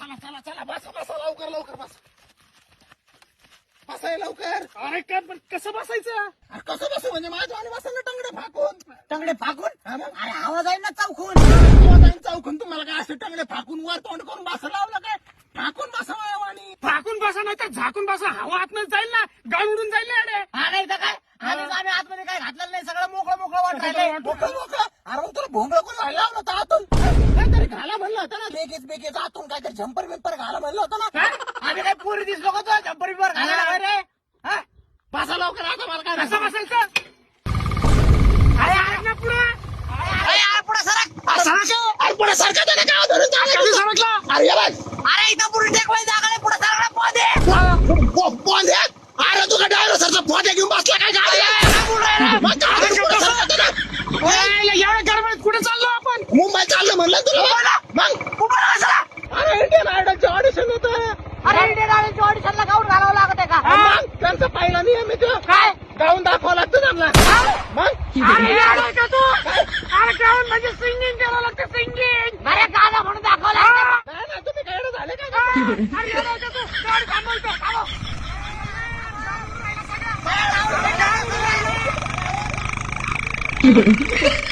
चला चला चला बसा बसा लवकर लवकर बस बसाय लवकर. अरे काय पण कसं बसायचं? अरे कसं बसू म्हणजे माझ्या आणि बसा ना टंगडे फाकून. टंगडे फाकून हा मग? अरे आवाज आहे ना चौकून. आवाज आहे चौकून तुम्हाला काय असे टंगडे फाकून वर तोंड करून बसा लावलं काय? फाकून बसा आणि फाकून बसा नाही तर झाकून बसा. हवा आतमध्ये जाईल ना, गाळ उडून जाईल ना अडे. हा नाही तर काय आधीच आम्ही आतमध्ये काय घातलेलं नाही, सगळं मोकळं मोकळं वाट राहिलंय. मोकळं मोकळं. अरे मग तुला भोंगळं कोण व्हायला लावलं होतं आतून? काहीतरी घाला म्हणलं होतं ना, लेगीच बेगीच आतून काहीतरी झंपर बिंपर घाला म्हणलं होतं ना. आम्ही काय पोरी दिसलो का तुला जम्पर बिंपर घालायला रे? हा? बसा लवकर आता मला काय कसं बसा. बसायचं? अरे आठ ना पुढे. अरे यार पुढे सरक. अरे पुढे सारखं त्याने काय धरून कधी चाललं? सरकला? अरे ये बघ. अरे इथं पुढे टेकवाय जागा नाही, पुढे सरकला पोहते. पोंदे. अरे तुका डायनोसरचा पोते घेऊन बसला काय गाडी? मग काय पुढे सरकत ना? एवढ्या गडबडीत कुठे चाललो आपण? मुंबई चाललं म्हणलं तुला मग. अरे इंडियन आयडलचे ऑडिशन होतं. अरे इंडियन आयडलच्या ऑडिशनला गाऊन घालावं लागत आहे का? मग त्यांचा पहिला नियम आहे तो. काय? गाऊन दाखवावं लागतं त्यांना. मग अरे येडा का तू? अरे गाऊन म्हणजे सिंगिंग करावं लागतं, सिंगिंग. अरे गाणं म्हणून दाखवलं लागतं. नाही ना तुम्ही काय झाले का? अरे येडा का तू? गाडी थांबवतो, थांबव. गाणं